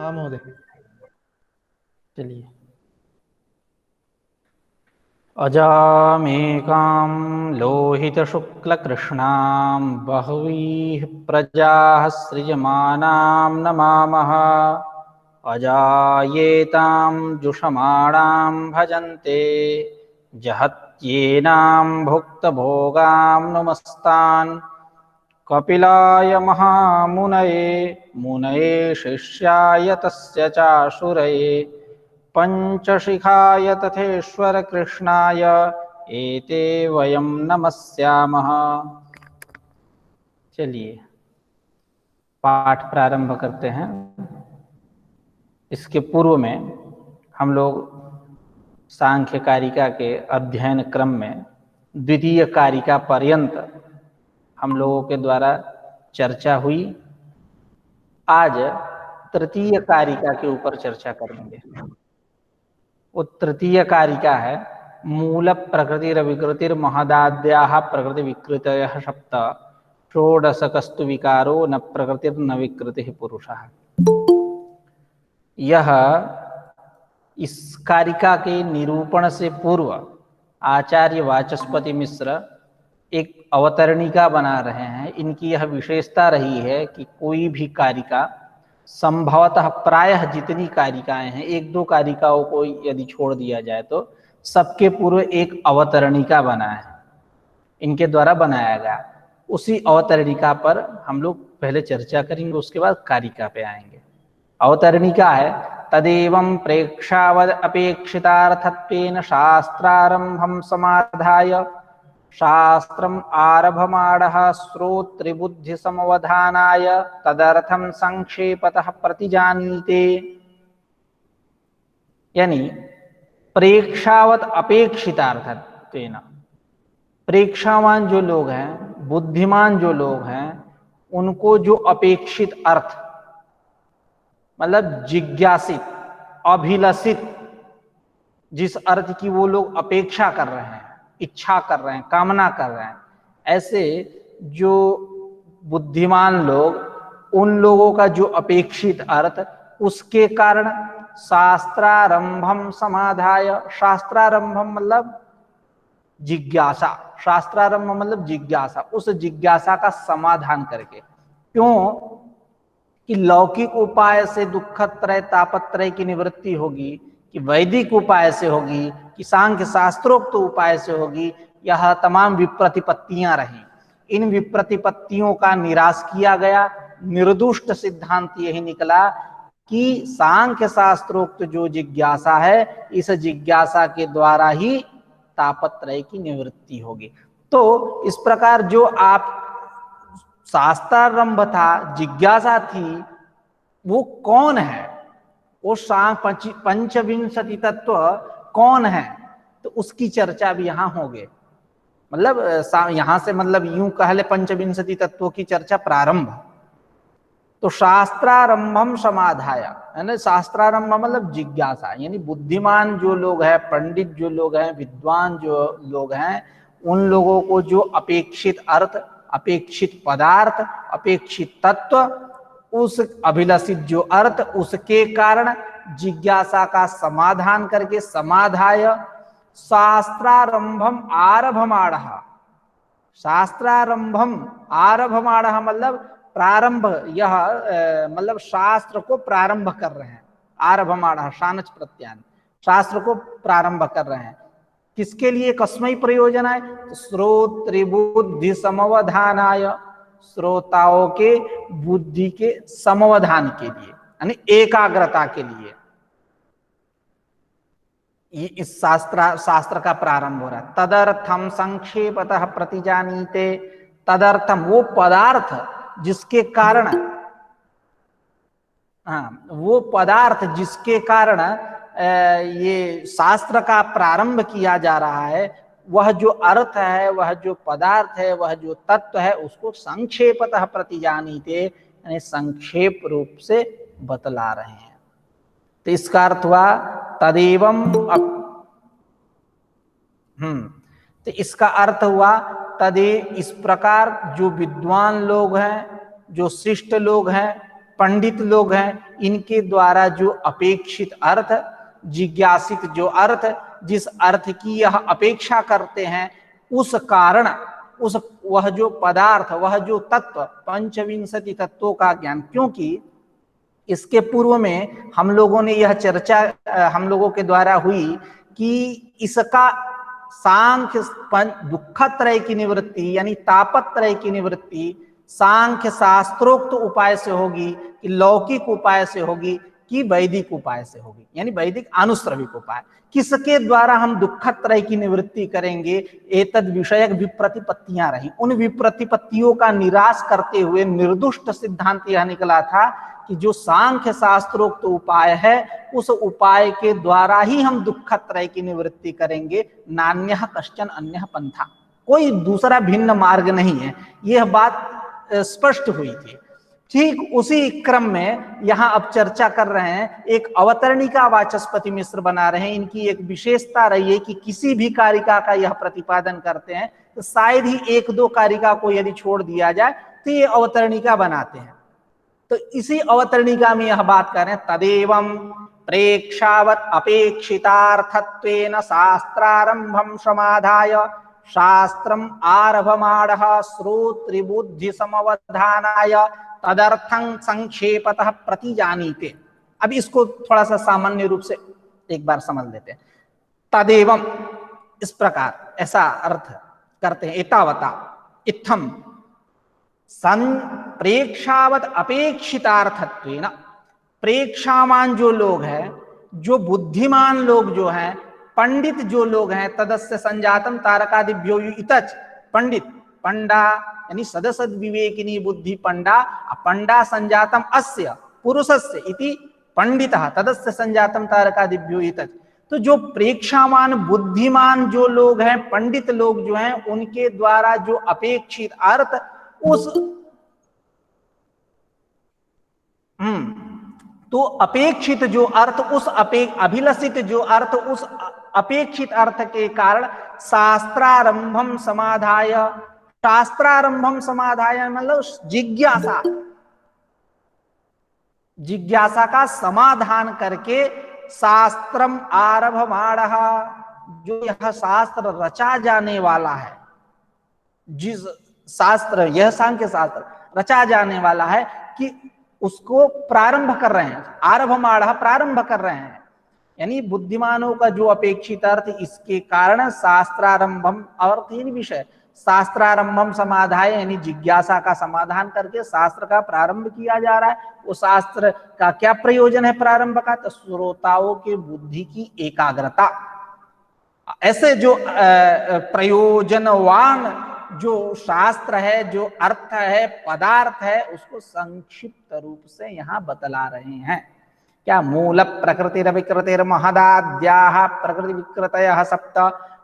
हाँ महोदय, चलिए। अजामेकां लोहितशुक्लकृष्णां बह्वीः प्रजाः सृजमानां नमामः। अजायेतां जुषमाणां भजन्ते जहत्येनां भुक्तभोगां नुमस्तान्। कपिलाय महामुनये मुनये शिष्याय तस्य चाशुरये पंचशिखाय तथेश्वर कृष्णाय एते वयं नमस्यामः। चलिए पाठ प्रारंभ करते हैं। इसके पूर्व में हम लोग सांख्य कारिका के अध्ययन क्रम में द्वितीय कारिका पर्यंत हम लोगों के द्वारा चर्चा हुई। आज तृतीय कारिका के ऊपर चर्चा करेंगे। वो तृतीय कारिका है मूल प्रकृतिरविकृतिर महदाद्याः प्रकृति विकृतयः सप्त षोडशकस्तु विकारो न प्रकृतिर्न विकृतिः पुरुषः। यह इस कारिका के निरूपण से पूर्व आचार्य वाचस्पति मिश्र एक अवतरणिका बना रहे हैं। इनकी यह विशेषता रही है कि कोई भी कारिका संभवतः प्रायः जितनी कारिकाएं हैं, एक दो कारिकाओं को यदि छोड़ दिया जाए तो सबके पूर्व एक अवतरणिका बना है, इनके द्वारा बनाया गया। उसी अवतरणिका पर हम लोग पहले चर्चा करेंगे, उसके बाद कारिका पे आएंगे। अवतरणिका है तदेवं प्रेक्षावद अपेक्षितार्थत्वेन शास्त्रारंभं समाधाय शास्त्रम् आरभमाणः श्रोतृबुद्धि समवधानाय तदर्थं संक्षेपतः प्रतिजानीते। यानी प्रेक्षावत अपेक्षितार्थत्वेन, प्रेक्षावान जो लोग हैं, बुद्धिमान जो लोग हैं, उनको जो अपेक्षित अर्थ मतलब जिज्ञासित, अभिलषित, जिस अर्थ की वो लोग अपेक्षा कर रहे हैं, इच्छा कर रहे हैं, कामना कर रहे हैं, ऐसे जो बुद्धिमान लोग, उन लोगों का जो अपेक्षित अर्थ, उसके कारण शास्त्रारंभम समाधाय, शास्त्रारंभम मतलब जिज्ञासा, शास्त्रारंभ मतलब जिज्ञासा, उस जिज्ञासा का समाधान करके। क्यों कि लौकिक उपाय से दुखत्रय तापत्रय की निवृत्ति होगी, कि वैदिक उपाय से होगी, कि सांख्य शास्त्रोक्त उपाय से होगी, यह तमाम विप्रतिपत्तियां रही। इन विप्रतिपत्तियों का निराश किया गया। निर्दुष्ट सिद्धांत यही निकला कि सांख्य शास्त्रोक्त जो जिज्ञासा है, इस जिज्ञासा के द्वारा ही तापत्रय की निवृत्ति होगी। तो इस प्रकार जो आप शास्त्रारंभ था, जिज्ञासा थी, वो कौन है, वो पंचविंशति तत्व कौन है, तो उसकी चर्चा भी यहां होगी। मतलब यहां से मतलब यूं कह ले, पंचविंशति तत्वों की चर्चा प्रारंभ। तो शास्त्रारंभम समाधाय, है ना, शास्त्रारंभ मतलब जिज्ञासा, यानी बुद्धिमान जो लोग हैं, पंडित जो लोग हैं, विद्वान जो लोग हैं, उन लोगों को जो अपेक्षित अर्थ, अपेक्षित पदार्थ, अपेक्षित तत्व, उस अभिलषित जो अर्थ, उसके कारण जिज्ञासा का समाधान करके समाधाय शास्त्रारंभम आरभमाणः, शास्त्रारंभम आरभमाणः मतलब प्रारंभ, यह मतलब शास्त्र को प्रारंभ कर रहे हैं। आरभमाणः शानच प्रत्यान, शास्त्र को प्रारंभ कर रहे हैं। किसके लिए, कस्मै प्रयोजनाय, श्रोतृबुद्धि समवधानाय, श्रोताओं के बुद्धि के समवधान के लिए, यानी एकाग्रता के लिए इस शास्त्र का प्रारंभ हो रहा है। तदर्थम संक्षेपतः प्रतिजानीते, तदर्थम वो पदार्थ जिसके कारण, हाँ वो पदार्थ जिसके कारण ये शास्त्र का प्रारंभ किया जा रहा है, वह जो अर्थ है, वह जो पदार्थ है, वह जो तत्व है, उसको संक्षेपतः प्रतिजानीते, यानी संक्षेप रूप से बतला रहे हैं। तो इसका अर्थ हुआ तदेवं तो इसका अर्थ हुआ तदे, इस प्रकार जो विद्वान लोग हैं, जो शिष्ट लोग हैं, पंडित लोग हैं, इनके द्वारा जो अपेक्षित अर्थ, जिज्ञासित जो अर्थ, जिस अर्थ की यह अपेक्षा करते हैं, उस कारण, उस वह जो पदार्थ, वह जो तत्व, पंचविंशति तत्वों का ज्ञान। क्योंकि इसके पूर्व में हम लोगों ने यह चर्चा हम लोगों के द्वारा हुई कि इसका सांख्य दुखत्रय की निवृत्ति यानी तापत्रय की निवृत्ति सांख्य शास्त्रोक्त उपाय से होगी, कि लौकिक उपाय से होगी, कि वैदिक उपाय से होगी, यानी वैदिक आनुश्रविक उपाय। किसके द्वारा हम दुखत्रय की निवृत्ति करेंगे? एतद विषयक विप्रतिपत्तियां रही। उन विप्रतिपत्तियों का निराश करते हुए निर्दुष्ट सिद्धांत यह निकला था कि जो सांख्य शास्त्रोक्त उपाय है, उस उपाय के द्वारा ही हम दुखत्रय की निवृत्ति करेंगे, नान्यः कश्चन अन्यः पंथा, कोई दूसरा भिन्न मार्ग नहीं है। यह बात स्पष्ट हुई थी। ठीक उसी क्रम में यहां अब चर्चा कर रहे हैं, एक अवतरणिका वाचस्पति मिश्र बना रहे हैं। इनकी एक विशेषता रही है कि किसी भी कारिका का यह प्रतिपादन करते हैं तो शायद ही एक दो कारिका को यदि छोड़ दिया जाए तो ये अवतरणिका बनाते हैं। तो इसी अवतरणिका में यह बात कर रहे हैं, तदेवं प्रेक्षावत अपेक्षितार्थत्वेन शास्त्रारंभम समाधाय शास्त्रम आरभमाणः श्रोतृबुद्धि समवधानाय तदर्थं संक्षेपतः प्रतिजानीते। अब इसको थोड़ा सा सामान्य रूप से एक बार समझ लेते हैं। तदेवं इस प्रकार, ऐसा अर्थ करते हैं, एतावता इत्थम सन प्रेक्षावत अपेक्षितार्थत्वेन, प्रेक्षावान जो लोग हैं, जो बुद्धिमान लोग जो हैं, पंडित जो लोग हैं, तदस्य संजातम तारकादिभ्यो इतच, पंडित पंडा यानी सदसद विवेकिनी बुद्धि पंडा, पंडा संजातम अस्य पुरुषस्य इति पंडितः तदस्य संजातम तारकादिभ्यो इतच। तो जो प्रेक्षावान बुद्धिमान जो लोग हैं, पंडित लोग जो हैं, उनके द्वारा जो अपेक्षित अर्थ उस तो अपेक्षित जो अर्थ, उस अभिलषित जो अर्थ, उस अपेक्षित अर्थ के कारण शास्त्रारंभम समाधाय, शास्त्रारंभम समाधाय मतलब जिज्ञासा, जिज्ञासा का समाधान करके शास्त्रम आरभमाणः, जो यह शास्त्र रचा जाने वाला है, जिस शास्त्र, यह सांख्य शास्त्र रचा जाने वाला है, कि उसको प्रारंभ कर रहे हैं, आरभमाणः प्रारंभ कर रहे हैं, यानी बुद्धिमानों का जो अपेक्षित अर्थ, इसके कारण शास्त्रारंभम, अर्थ यानी विषय, शास्त्रारंभम समाधाय यानी जिज्ञासा का समाधान करके शास्त्र का प्रारंभ किया जा रहा है। वो शास्त्र का क्या प्रयोजन है प्रारंभ का? तो श्रोताओं के बुद्धि की एकाग्रता। ऐसे जो प्रयोजनवान जो शास्त्र है, जो अर्थ है, पदार्थ है, उसको संक्षिप्त रूप से यहां बतला रहे हैं। क्या? मूल प्रकृतिर विकृतिर महदाद्याः प्रकृति विकृतयः सप्त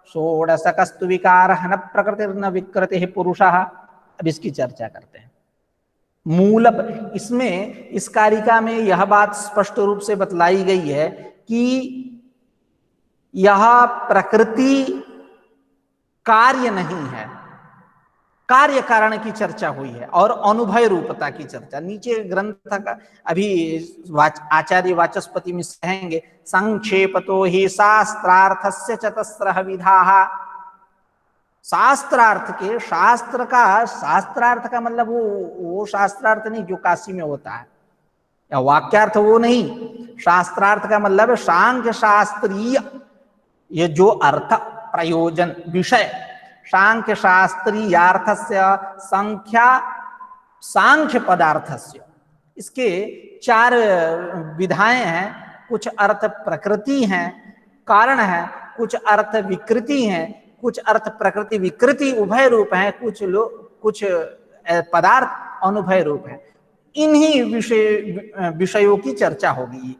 षोडशकस्तु विकारः न प्रकृतिर्न विकृतिः पुरुषः। अब इसकी चर्चा करते हैं। मूल, इसमें इस कारिका में यह बात स्पष्ट रूप से बतलाई गई है कि यह प्रकृति कार्य नहीं है, कार्य कारण की चर्चा हुई है, और अनुभय रूपता की चर्चा नीचे ग्रंथ का अभी आचार्य वाचस्पति में कहेंगे, संक्षेपतो ही शास्त्रार्थस्य चतस्रः विधाः। शास्त्रार्थ के, शास्त्र का, शास्त्रार्थ का मतलब वो शास्त्रार्थ नहीं जो काशी में होता है, या वाक्यार्थ वो नहीं। शास्त्रार्थ का मतलब सांख्य शास्त्रीय, ये जो अर्थ, प्रयोजन, विषय, सांख्य शास्त्रीयार्थस्य संख्या सांख्य पदार्थस्य, इसके चार विधाएं हैं। कुछ अर्थ प्रकृति हैं, कारण है, कुछ अर्थ विकृति हैं, कुछ अर्थ प्रकृति विकृति उभय रूप हैं, कुछ पदार्थ अनुभय रूप हैं। इन्हीं विषयों की चर्चा होगी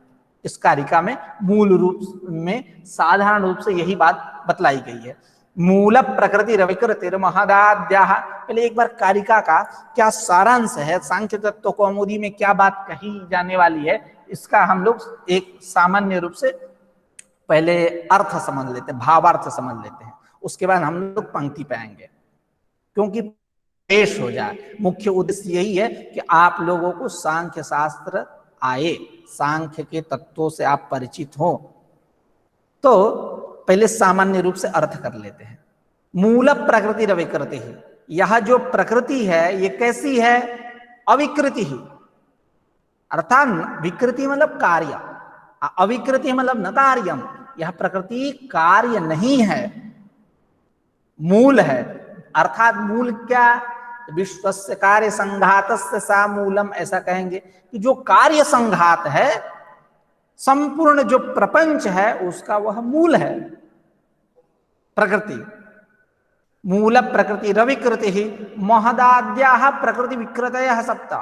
इस कारिका में। मूल रूप में साधारण रूप से यही बात बतलाई गई है। मूल प्रकृति रविकृतिर महदाद्याः। पहले एक बार कारिका का क्या सारांश है, सांख्य तत्व कौमुदी में क्या बात कही जाने वाली है, इसका हम लोग एक सामान्य रूप से पहले अर्थ समझ लेते हैं, भावार्थ समझ लेते हैं, उसके बाद हम लोग पंक्ति पे आएंगे। क्योंकि पेश हो जाए। मुख्य उद्देश्य यही है कि आप लोगों को सांख्य शास्त्र आए, सांख्य के तत्वों से आप परिचित हो। तो पहले सामान्य रूप से अर्थ कर लेते हैं। मूल प्रकृति रविकृति ही, यह जो प्रकृति है ये कैसी है? अविकृति ही, अर्थात विकृति मतलब कार्य, अविकृति मतलब न कार्यम। यह प्रकृति कार्य नहीं है, मूल है। अर्थात मूल क्या? विश्वस्य कार्य संघातस्य सा मूलम, ऐसा कहेंगे कि जो कार्य संघात है, संपूर्ण जो प्रपंच है उसका वह मूल है प्रकृति। मूल प्रकृति रविकृति ही महदाद्या प्रकृति विकृतयः सप्त,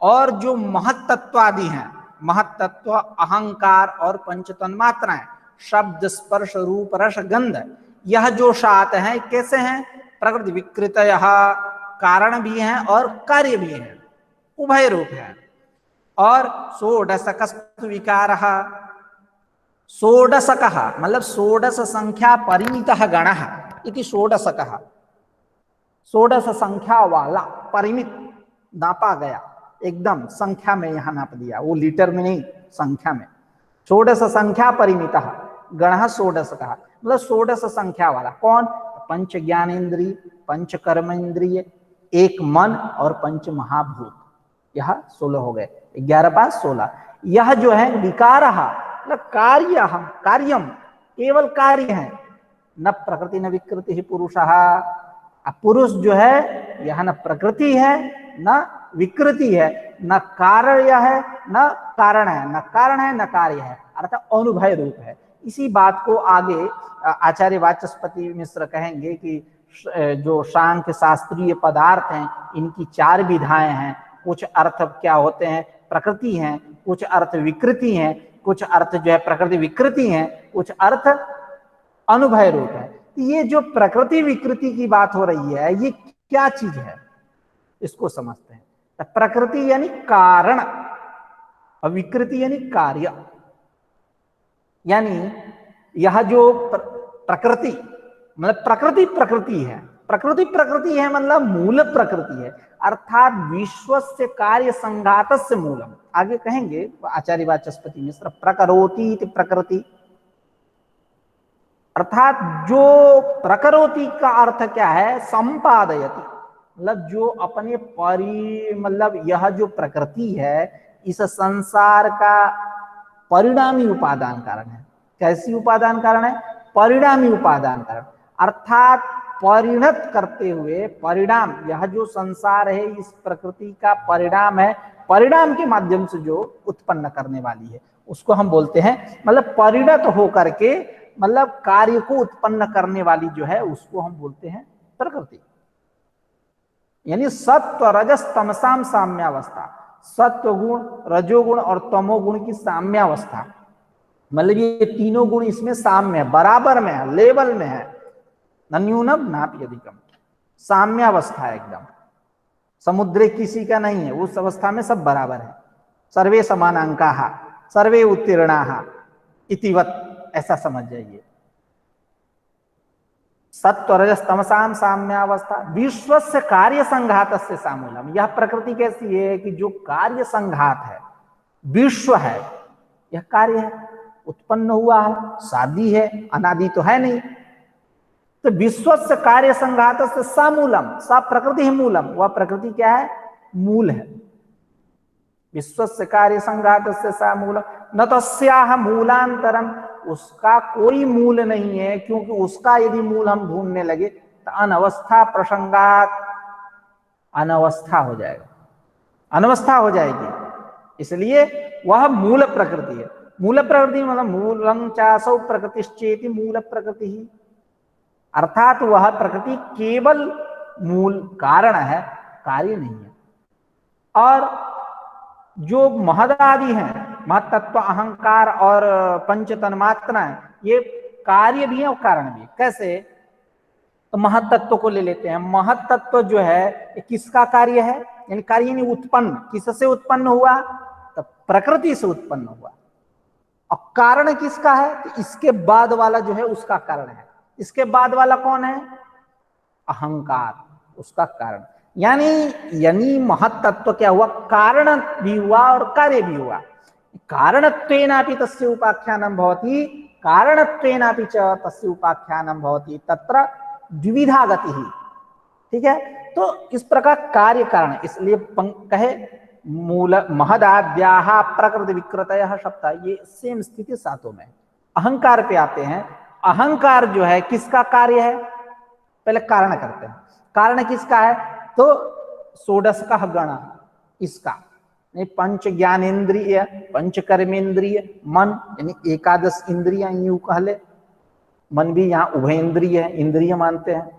और जो महत्तत्वादि हैं, महत्तत्व अहंकार और पंच तन्मात्राएं, शब्द स्पर्श रूप रस गंध, यह जो 7 हैं कैसे हैं? प्रकृति विकृतयः, कारण भी हैं और कार्य भी हैं, उभय रूप है। और षोडशकस्तु विकारः, षोडशकः मतलब षोडश संख्या परिमितः गणः इति षोडशकः, षोडश संख्या वाला, परिमित नापा गया, एकदम संख्या में यहां नाप दिया, वो लीटर में नहीं, संख्या में। षोडश संख्या परिमितः गणः षोडशकः मतलब षोडश संख्या वाला। कौन? पंच ज्ञानेन्द्रिय, पंच कर्मेंद्रिय, एक मन और पंच महाभूत, यह 16 हो गए। 11 5 16। यह जो है विकारः मतलब कार्य, हम कार्यम केवल कार्य है। न प्रकृति न विकृति ही पुरुषः, पुरुष जो है यह न प्रकृति है न विकृति है, न कार्य है न कारण है, न कारण है न कार्य है, अर्थात अनुभय रूप है। इसी बात को आगे आचार्य वाचस्पति मिश्र कहेंगे कि जो सांख्य शास्त्रीय पदार्थ हैं इनकी 4 विधाएं हैं। कुछ अर्थ क्या होते हैं? प्रकृति हैं, कुछ अर्थ विकृति हैं, कुछ अर्थ जो है प्रकृति विकृति हैं, कुछ अर्थ अनुभय रूप है। तो ये जो प्रकृति विकृति की बात हो रही है ये क्या चीज है, इसको समझते हैं। तो प्रकृति यानी कारण और विकृति यानी कार्य। यानी यह जो प्रकृति मतलब प्रकृति प्रकृति है, प्रकृति प्रकृति है मतलब मूल प्रकृति है, अर्थात विश्व से कार्य संघात से मूलम। आगे कहेंगे आचार्य वाचस्पति मिश्र, प्रकरोति इति प्रकृति, अर्थात जो प्रकरोति का अर्थ क्या है? संपादयति, मतलब जो अपने मतलब यह जो प्रकृति है इस संसार का परिणामी उपादान कारण है। कैसी उपादान कारण है? परिणामी उपादान कारण, अर्थात परिणत करते हुए परिणाम, यह जो संसार है इस प्रकृति का परिणाम है, परिणाम के माध्यम से जो उत्पन्न करने वाली है उसको हम बोलते हैं, मतलब परिणत होकर के मतलब कार्य को उत्पन्न करने वाली जो है उसको हम बोलते हैं प्रकृति। यानी सत्व रजस तमसाम साम्यावस्था, सत्व गुण रजोगुण और तमोगुण की साम्यावस्था, मतलब ये तीनों गुण इसमें साम्य है, बराबर में है, लेवल में है, न न्यूनम नापि अधिकम, साम्यावस्था है एकदम। समुद्र किसी का नहीं है, उस अवस्था में सब बराबर है। सर्वे समानांकाः सर्वे उत्तीर्णाः इतिवत, ऐसा समझ जाइए। सत्व रजस तमसाम साम्यावस्था, विश्व से कार्य संघात से सामूलम। यह प्रकृति कैसी है कि जो कार्य संघात है, विश्व है यह कार्य है, उत्पन्न हुआ है, शादी है, अनादि तो है नहीं। तो विश्व से कार्य संघात से सामूलम, सा प्रकृति ही मूलम, वह प्रकृति क्या है? मूल है। विश्व से कार्य संघात से सामूलम न तस्याह मूलांतरम, उसका कोई मूल नहीं है, क्योंकि उसका यदि मूल हम ढूंढने लगे तो अनवस्था प्रसंगात, अनवस्था हो जाएगा, अनवस्था हो जाएगी। इसलिए वह मूल प्रकृति है। मूल प्रकृति मतलब मूलं चासौ प्रकृतिश्चेति मूल प्रकृति ही, अर्थात वह प्रकृति केवल मूल कारण है, कार्य नहीं है। और जो महदादि हैं, महत्तत्व अहंकार और पंच तन्मात्राएं, ये कार्य भी है और कारण भी है। कैसे? तो महत्तत्व को ले लेते हैं। महत्तत्व जो है ये किसका कार्य है? यानी कार्य यानी उत्पन्न, किससे उत्पन्न हुआ? तो प्रकृति से उत्पन्न हुआ। और कारण किसका है? तो इसके बाद वाला जो है उसका कारण है। इसके बाद वाला कौन है? अहंकार, उसका कारण। यानी यानी महत्तत्व क्या हुआ, कारण भी हुआ और कार्य भी हुआ। कारणत्वेनापि तस्य उपाख्यानं भवति, कारणत्वेनापि च तस्य उपाख्यानं भवति, तत्र द्विविधा गतिः। ठीक है, तो इस प्रकार कार्य कारण, इसलिए कहे मूल महदाद्याः प्रकृति विकृतयः शब्द, ये सेम स्थिति सातों में। अहंकार पे आते हैं। अहंकार जो है किसका कार्य है, पहले कारण करते हैं। कारण किसका है, तो षोडश का गण, इसका पंच ज्ञानेन्द्रिय, पंच कर्मेंद्रिय, मन यानी एकादश इंद्रियां, यूं कह ले। मन भी यहाँ उभयेंद्रिय है, इंद्रिय मानते हैं,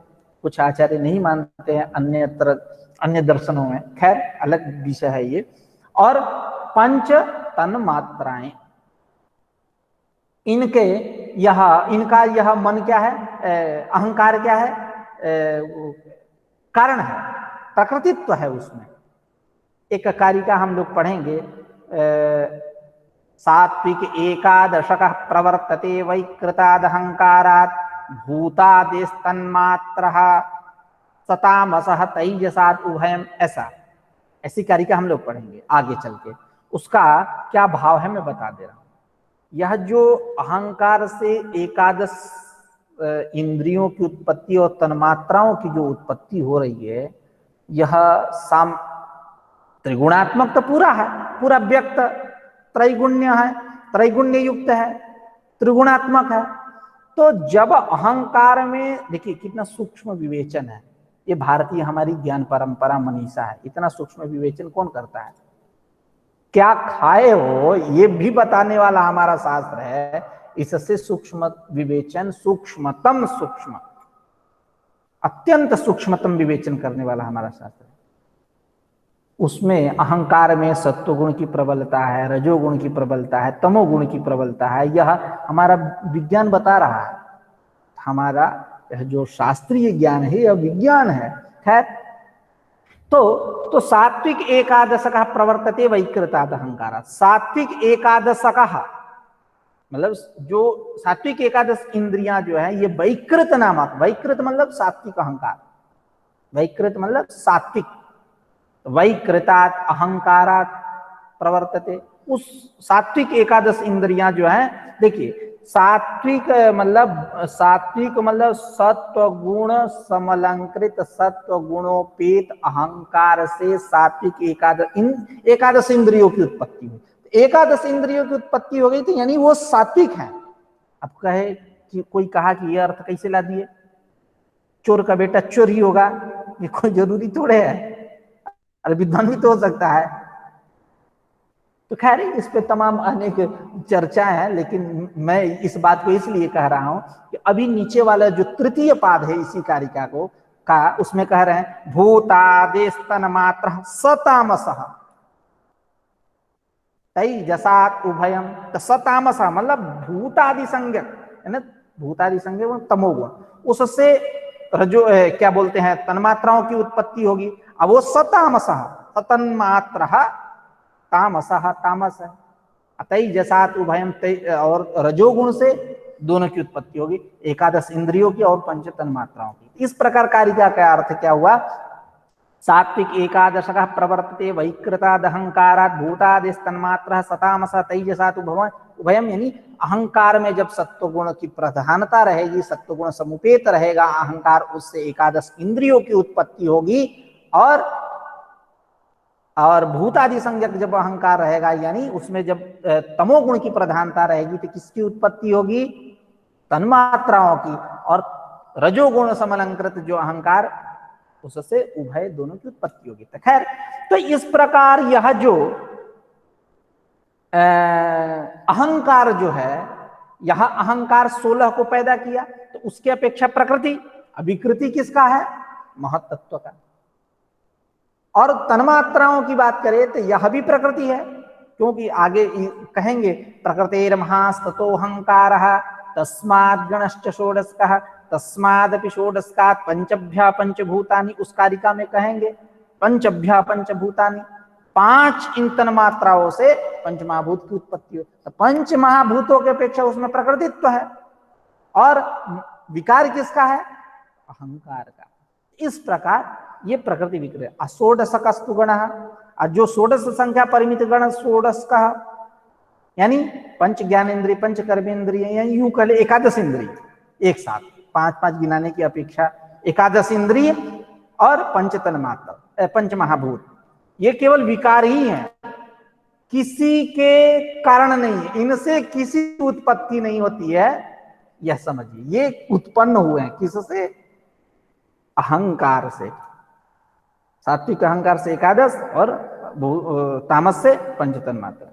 कुछ आचार्य नहीं मानते हैं अन्य दर्शनों में, खैर अलग विषय है ये। और पंच तन मात्राएं, इनके इनका यह मन क्या है, अहंकार क्या है, कारण है, प्रकृतित्व है उसमें। एक कारिका हम लोग पढ़ेंगे, सात्विक एकादशक प्रवर्तते वैकृतादहंकारात् भूतादेस्तन्मात्रः सतामसः तैजसात् उभयम्, ऐसी कारिका हम लोग पढ़ेंगे आगे चल के। उसका क्या भाव है मैं बता दे रहा हूं। यह जो अहंकार से एकादश इंद्रियों की उत्पत्ति और तन्मात्राओं की जो उत्पत्ति हो रही है, यह त्रिगुणात्मक तो पूरा है, पूरा व्यक्त त्रैगुण्य है, त्रैगुण्य युक्त है, त्रिगुणात्मक है। तो जब अहंकार में देखिए कितना सूक्ष्म विवेचन है, ये भारतीय हमारी ज्ञान परंपरा मनीषा है। इतना सूक्ष्म विवेचन कौन करता है, क्या खाए हो ये भी बताने वाला हमारा शास्त्र है। इससे सूक्ष्म विवेचन, सूक्ष्मतम सूक्ष्म, अत्यंत सूक्ष्मतम विवेचन करने वाला हमारा शास्त्र है। उसमें अहंकार में सत्वगुण की प्रबलता है, रजोगुण की प्रबलता है, तमोगुण की प्रबलता है, यह हमारा विज्ञान बता रहा है। हमारा यह जो शास्त्रीय ज्ञान है यह विज्ञान है। खैर, तो सात्विक एकादशकः प्रवर्तते वैकृताद अहंकार। सात्विक एकादशकः मतलब जो सात्विक एकादश इंद्रियां जो है ये वैकृत नामक, वैकृत मतलब सात्विक अहंकार, वैकृत मतलब सात्विक, वैकृतात् अहंकारात् प्रवर्तते। उस सात्विक एकादश इंद्रियां जो है, देखिए सात्विक मतलब सत्व गुण समलंकृत, सत्व गुणोपेत अहंकार से सात्विक एकादश इंद्रियों की उत्पत्ति हुई। एकादश इंद्रियों की उत्पत्ति हो गई थी, यानी वो सात्विक है। अब कहे कि कोई कहा कि यह अर्थ कैसे ला दिए, चोर का बेटा चोर ही होगा, ये कोई जरूरी थोड़े है, अरे विद्वान भी तो हो सकता है। तो खैर इस पे तमाम अनेक चर्चाएं हैं, लेकिन मैं इस बात को इसलिए कह रहा हूं कि अभी नीचे वाला जो तृतीय पाद है इसी कारिका का उसमें कह रहे हैं भूतादेस्तन मात्र सतामसः तैजसात् उभयम। तो सतामस मतलब भूतादि संज्ञक है ना, भूतादि संज्ञक तमोगुण, उससे रजो क्या बोलते हैं तन्मात्राओं की उत्पत्ति होगी। अब वो सतामसः, सतन्मात्रः तामसः, तामस है, तैजसात् उभयम, और रजोगुण से दोनों की उत्पत्ति होगी, एकादश इंद्रियों की और पंच तन्मात्राओं की। इस प्रकार कारिका का अर्थ क्या हुआ, सात्विक एकादशकः प्रवर्तते वैकृतादहंकारात् भूतादिस्तन्मात्रः सतामसः तैजसात् उभयम, यानी अहंकार में जब सत्वगुण की प्रधानता रहेगी, सत्वगुण समुपेत रहेगा अहंकार, उससे एकादश इंद्रियों की उत्पत्ति होगी। और भूतादि संज्ञक जब अहंकार रहेगा, यानी उसमें जब तमोगुण की प्रधानता रहेगी, तो किसकी उत्पत्ति होगी, तन्मात्राओं की। और रजोगुण समलंकृत जो अहंकार, उससे उभय दोनों की उत्पत्ति होगी। तो खैर, तो इस प्रकार यह जो अहंकार जो है, यह अहंकार 16 को पैदा किया, तो उसकी अपेक्षा प्रकृति, अभिकृति किसका है, महत्तत्व का। और तन्मात्राओं की बात करें तो यह भी प्रकृति है, क्योंकि आगे कहेंगे प्रकृतेर्महास्ततोऽहंकारः तस्माद् गणश्च षोडशकः तस्मादपि षोडशकात् पंचभ्यः पंचभूतानि। उस कारिका में कहेंगे पंचभ्यः पंचभूतानि, 5 इन तन्मात्राओं से पंचमहाभूत की उत्पत्ति हो। तो पंच महाभूतों के अपेक्षा उसमें प्रकृतित्व है, और विकार किसका है, अहंकार का। इस प्रकार ये प्रकृति विक्रय षोडशकस्तु गणः, जो षोडश संख्या परिमित गण षोडश का, यानी पंच ज्ञानेन्द्रिय पंच कर्मेंद्रिय, यानी यूं कह ले एकादश इंद्रिय एक साथ, पांच पांच गिनाने की अपेक्षा एकादश इंद्रिय और पंच तन्मात्र पंच महाभूत, ये केवल विकार ही है, किसी के कारण नहीं है, इनसे किसी उत्पत्ति नहीं होती है, यह समझिए। ये उत्पन्न हुए हैं किससे? अहंकार से, सात्विक अहंकार से एकादश और तामस से पंचतन मात्र।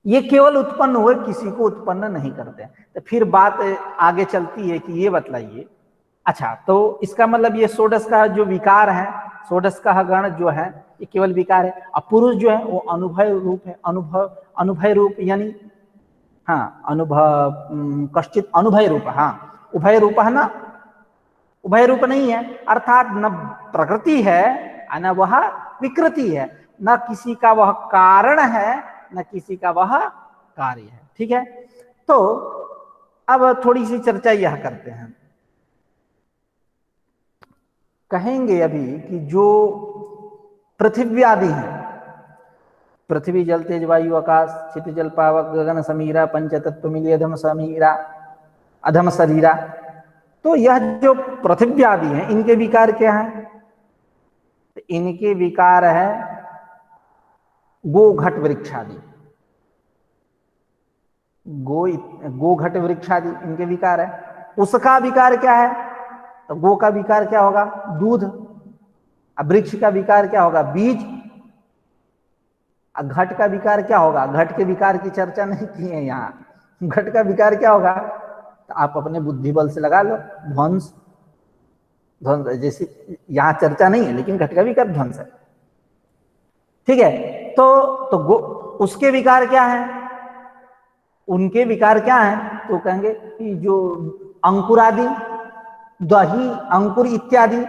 ये केवल उत्पन्न हुए, किसी को उत्पन्न नहीं करते। तो फिर बात आगे चलती है कि ये बतलाइए, अच्छा तो इसका मतलब ये षोडश का जो विकार है, षोडश का गण जो है ये केवल विकार है। अब पुरुष जो है वो अनुभव रूप है, अनुभव रूप यानी हाँ अनुभव कश्चित अनुभव रूप, हाँ उभय रूप है ना, उभय रूप नहीं है, अर्थात न प्रकृति है न वह विकृति है, न किसी का वह कारण है न किसी का वह कार्य है। ठीक है, तो अब थोड़ी सी चर्चा यह करते हैं, कहेंगे अभी कि जो पृथ्वी आदि है, पृथ्वी जल तेज वायु आकाश क्षितिज जल पावक गगन समीरा पंच तत्व मिलिए अधम समीरा अधम शरीरा, तो यह जो पृथ्वी आदि है इनके विकार क्या है? तो इनके विकार है गो घट वृक्षादि, गो घट वृक्षादि इनके विकार है। उसका विकार क्या है? तो गो का विकार क्या होगा? दूध। अब वृक्ष का विकार क्या होगा? बीज। घट का विकार क्या होगा? घट के विकार की चर्चा नहीं की है यहाँ। घट का विकार क्या होगा? तो आप अपने बुद्धि बल से लगा लो, ध्वंस। ध्वंस जैसे यहाँ चर्चा नहीं है, लेकिन घट का विकार ध्वंस है। ठीक है, तो उसके विकार क्या है? उनके विकार क्या है? तो कहेंगे कि जो अंकुरादि, दही, अंकुर इत्यादि,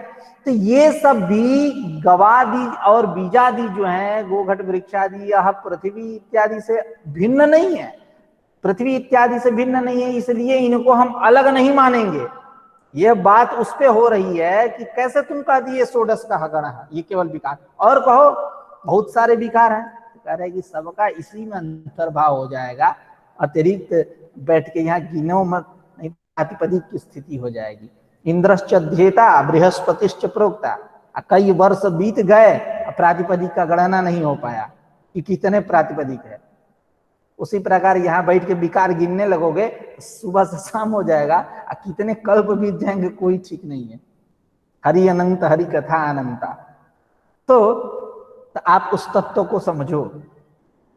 तो ये सब भी गवादि और बीजादि जो है, गोघट वृक्षादि, यह पृथ्वी इत्यादि से भिन्न नहीं है, पृथ्वी इत्यादि से भिन्न नहीं है, इसलिए इनको हम अलग नहीं मानेंगे। यह बात उस पे हो रही है कि कैसे तुम कह दिए षोडश का गण है, ये केवल विकार, और कहो बहुत सारे विकार हैं, कह रहे कि सबका इसी में अंतर्भाव हो जाएगा, अतिरिक्त बैठ के यहाँ गिनो मत, नहीं प्रातिपदिक की स्थिति हो जाएगी। इंद्रश्च अध्येता बृहस्पतिश्च प्रोक्ता, कई वर्ष बीत गए, प्रातिपदिक का गणना नहीं हो पाया कि कितने प्रातिपदिक है। उसी प्रकार यहाँ बैठ के विकार गिनने लगोगे, सुबह से शाम हो जाएगा, कितने कल्प बीत जाएंगे कोई ठीक नहीं है। हरि अनंत, हरि कथा अनंता। तो आप उस तत्व को समझो।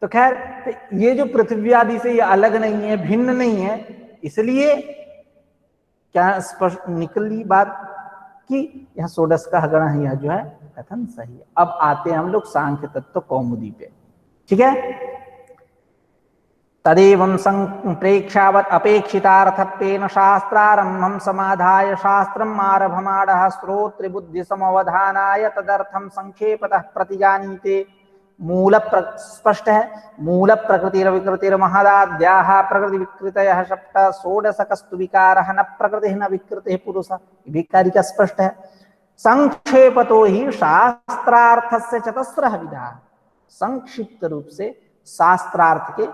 तो खैर, तो ये जो पृथ्वी आदि से ये अलग नहीं है, भिन्न नहीं है, इसलिए क्या स्पष्ट निकली बात कि यह षोडश का गण है, यह जो है कथन सही है। अब आते हैं हम लोग सांख्य तत्व कौमुदी पे। ठीक है, तदेवं संप्रेक्षावत अपेक्षितार्थत्वेन शास्त्रारंभं समाधाय शास्त्रम् आरभमाणः श्रोत्र बुद्धि समवधानाय तदर्थं संक्षेपतः प्रतिजानीते। मूल स्पष्ट है, मूल प्रकृतिर विकृतिर महदाद्याः प्रकृति विकृतयः सप्त षोडशकस्तु विकारः न प्रकृतिः न विकृतिः पुरुषः, विकारी का स्पष्ट है। संक्षेपतो ही शास्त्रार्थस्य चतस्रः विधाः, संक्षिप्त रूप से शास्त्रार्थ के,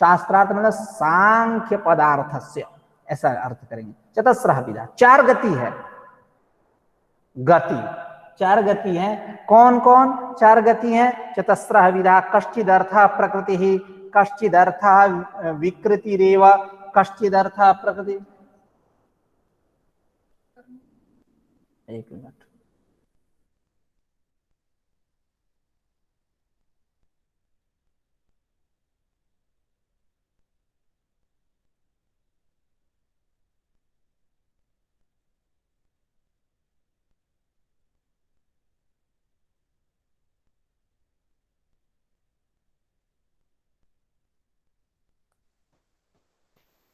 शास्त्रार्थ मतलब सांख्य पदार्थस्य, ऐसा अर्थ करेंगे। चतस्रः विधा, चार गति है, गति चार गति है। कौन कौन चार गति है? चतस्रः विधा, कश्चिदर्थः प्रकृति ही, कश्चिदर्थः विकृतिरेव, कश्चिदर्थः प्रकृति। एक मिनट,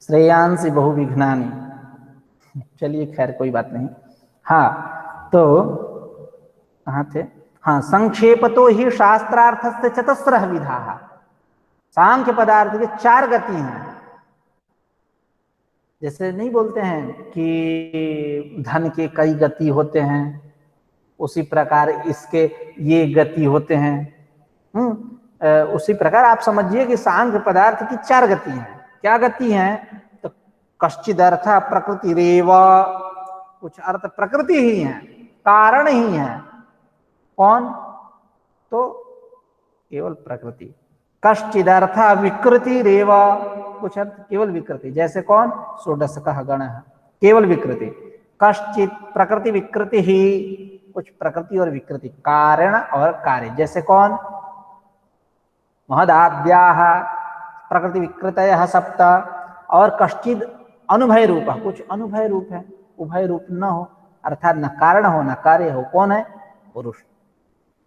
श्रेयांसी बहुविघ्नानि। चलिए खैर कोई बात नहीं। हाँ, तो कहाँ थे? हाँ, संक्षेप तो ही शास्त्रार्थ से चतस्रः विधा, सांख्य पदार्थ के चार गति हैं। जैसे नहीं बोलते हैं कि धन के कई गति होते हैं, उसी प्रकार इसके ये गति होते हैं। उसी प्रकार आप समझिए कि सांख्य पदार्थ की 4 गति हैं। क्या गति हैं? तो कश्चिद अर्थ प्रकृति रेव, कुछ अर्थ प्रकृति ही है, कारण ही है। कौन? तो केवल प्रकृति। कश्चिदर्थ विकृति रेव, कुछ अर्थ केवल विकृति, जैसे कौन? षोडशकः गणः, केवल विकृति। कश्चित प्रकृति विकृति ही, कुछ प्रकृति और विकृति, कारण और कार्य, जैसे कौन? महदाद्याः प्रकृति विकृतयः सप्त। और कश्चिद अनुभय रूप, कुछ अनुभय रूप है, उभय रूप न हो, अर्थात न कारण हो न कार्य हो। कौन है? पुरुष।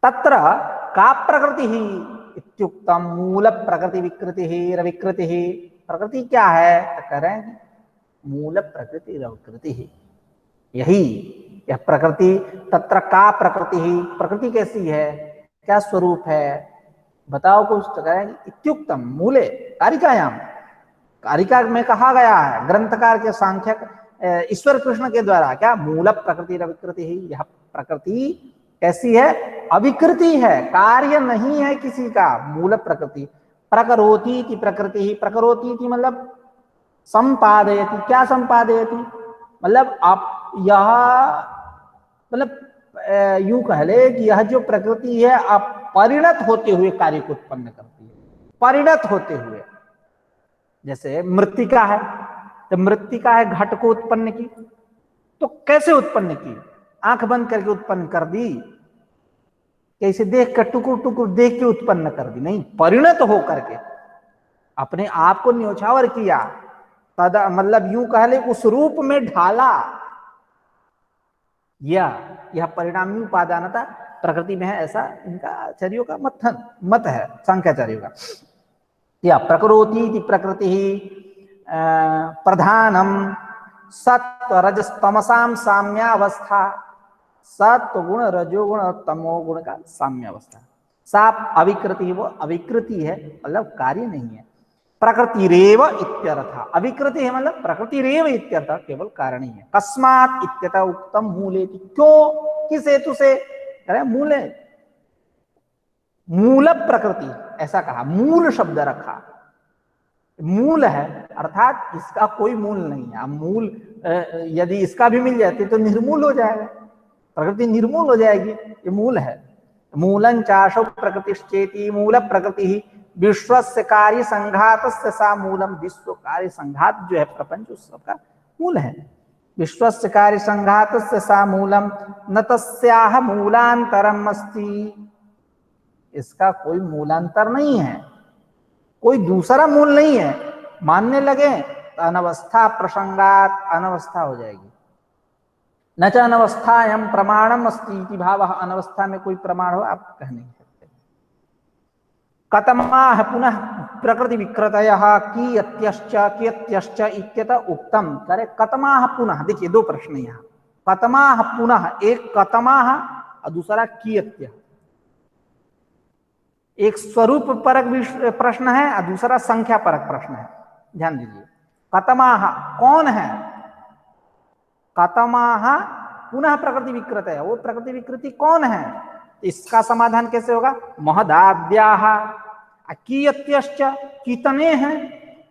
तत्र का प्रकृति ही इत्युक्तम मूल प्रकृति विकृति ही रविकृति ही। प्रकृति क्या है? तो कह रहे हैं मूल प्रकृति रविकृति ही, यही यह प्रकृति। तत्र का प्रकृति ही, प्रकृति कैसी है, क्या स्वरूप है, बताओ कुछ। तो कह रहे हैं इत्युक्तम मूले कारिकायाम, कारिका में कहा गया है ग्रंथकार के सांख्यक ईश्वर कृष्ण के द्वारा, क्या? मूल प्रकृति रविकृति ही। यह प्रकृति कैसी है? अविकृति है, कार्य नहीं है किसी का। मूल प्रकृति प्रकरोति की प्रकृति ही, प्रकरोति की मतलब संपादयति। क्या संपादयति? मतलब आप यह, मतलब यूं कह ले कि यह जो प्रकृति है आप परिणत होते हुए कार्य को उत्पन्न करती है, परिणत होते हुए। जैसे मृत्तिका है, तो मृत्तिका है घट को उत्पन्न की, तो कैसे उत्पन्न की? आंख बंद करके उत्पन्न कर दी? कैसे देख कर, टुकुर टुकुर देख के उत्पन्न कर दी? नहीं, परिणत हो करके अपने आप को न्योछावर किया, तद मतलब यूं कह ले उस रूप में ढाला। यह परिणामी उपादानता प्रकृति में है, ऐसा इनका आचार्यों का मत है, सांख्याचार्यों का। या प्रकरोति प्रकृति ही प्रधानम सत्व रजस तमसाम साम्यावस्था, सत्व गुण रजोगुण और तमो गुण का साम्यावस्था। साप अविकृति, वो अविकृति है, मतलब कार्य नहीं है। प्रकृति रेव इत्यर्थ, अविकृति है मतलब प्रकृति रेव इत्यर्थ, केवल कारण ही है। कस्मात् इत्यतः उक्तम मूले, क्यों, किस हेतु से? कह मूले, मूल प्रकृति ऐसा कहा, मूल शब्द रखा। मूल है अर्थात इसका कोई मूल नहीं है। मूल यदि इसका भी मिल जाती तो निर्मूल हो जाएगा, प्रकृति निर्मूल हो जाएगी। ये मूल है। मूलं चाशो प्रकृतिश्चेति मूल प्रकृति ही विश्वस्य कार्य संघात सा मूलम। विश्व कार्य संघात जो है प्रपंच, उस सबका मूल है। विश्वस्य कार्य संघात सा मूलम न तस्याह मूलांतरम अस्ति, इसका कोई मूलांतर नहीं है, कोई दूसरा मूल नहीं है। मानने लगे तो अनवस्था प्रसंगात, अनवस्था हो जाएगी। न च अनवस्थायां प्रमाणम अस्ति इति भावः, अनवस्था में कोई प्रमाण हो आप कह नहीं सकते। कतमाह पुनः प्रकृति विकृतयः कियत्यश्च कियत्यश्च इत्यतः उक्तम। करे कतमाह पुनः, देखिए दो प्रश्न यहाँ। कतमाह पुनः, एक कतमाह और दूसरा कियत्य। एक स्वरूप परक प्रश्न है और दूसरा संख्या परक प्रश्न है, ध्यान दीजिए। कतमाह कौन है? कतमाह पुनः प्रकृति विकृत है, वो प्रकृति विकृति कौन है? इसका समाधान कैसे होगा? महदाद्याः। कियत्यश्च, कितने हैं,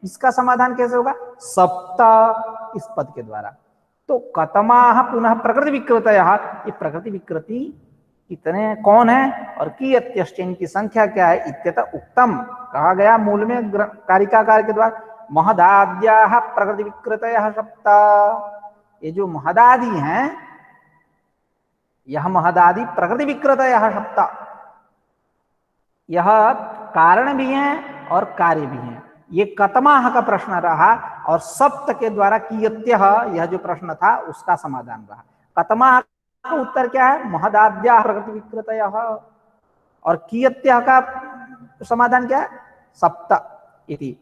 इसका समाधान कैसे होगा? सप्त, इस पद के द्वारा। तो कतमाह पुनः प्रकृति विकृतयः, ये प्रकृति विकृति कितने, कौन है? और कियत्यश्च, इनकी संख्या क्या है? इत्यतः उक्तम, कहा गया मूल में कारिकाकार के द्वारा। महदाद्याः प्रकृति विकृतयः सप्त, ये जो महदादि हैं, यह महदादि प्रकृति विकृतयः सप्त, यह कारण भी हैं और कार्य भी हैं। ये कतमाह का प्रश्न रहा और सप्त के द्वारा कियत्यः, यह जो प्रश्न था उसका समाधान रहा। कतमाह का उत्तर क्या है? महदाद्याः प्रकृति विकृतयः, और कियत्यः का समाधान क्या है? सप्त इति।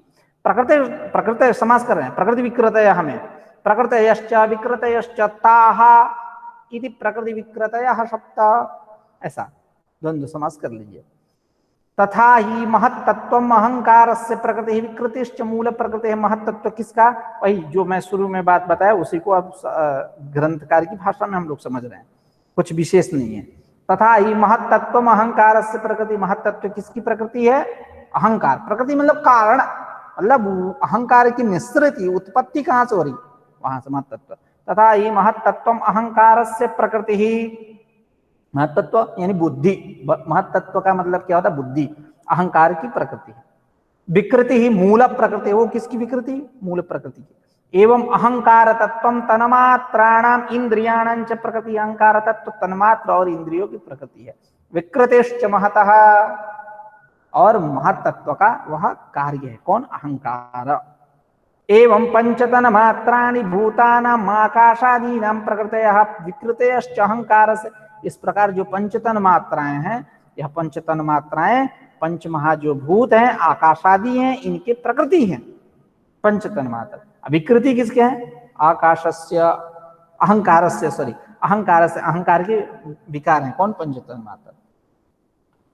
प्रकृति समास कर रहे हैं, प्रकृति विकृतयः में प्रकृतयश्च विकृतयश्च ताः इति प्रकृति विकृतयः सप्त, ऐसा द्वंद्व समास कर लीजिए। तथा ही महत्तत्वम अहंकारस्य प्रकृति विकृतिश्च मूल प्रकृति। महत्तत्व किसका? वही जो मैं शुरू में बात बताया उसी को अब ग्रंथकार की भाषा में हम लोग समझ रहे हैं, कुछ विशेष नहीं है। तथा ही महत्तत्वम अहंकारस्य प्रकृति। महत्तत्व किसकी प्रकृति है? अहंकार। प्रकृति मतलब कारण, मतलब अहंकार की निःसृति उत्पत्ति कहां से हो रही, वहां से महत्तत्व। तथा ही महत्तत्वम अहंकारस्य प्रकृति ही। महत्तत्व यानी बुद्धि, महत्तत्व का मतलब क्या होता है? बुद्धि, अहंकार की प्रकृति है। विकृति ही मूल प्रकृति, वो किसकी विकृति? मूल प्रकृति की। एवं अहंकार तत्व तन्मात्राणाम इंद्रियाणां च प्रकृति। अहंकार तत्व तन्मात्र और इंद्रियों की प्रकृति है। विकृतिश्च महतः, और महत्तत्व का वह कार्य है। कौन? अहंकार। एवं पंचतन मात्राणि भूतानाम आकाशादीनां प्रकृतयः विकृतयश्च अहंकार से। इस प्रकार जो पंचतन मात्राएं हैं, यह पंचतन मात्राएं पंचमहा जो भूत हैं, आकाशादि हैं, इनके प्रकृति हैं पंचतन मात्रा। विकृति किसके हैं? आकाशस्य अहंकारस्य, सॉरी अहंकारस्य, अहंकार के विकार हैं। कौन? पंचतन मात्रा।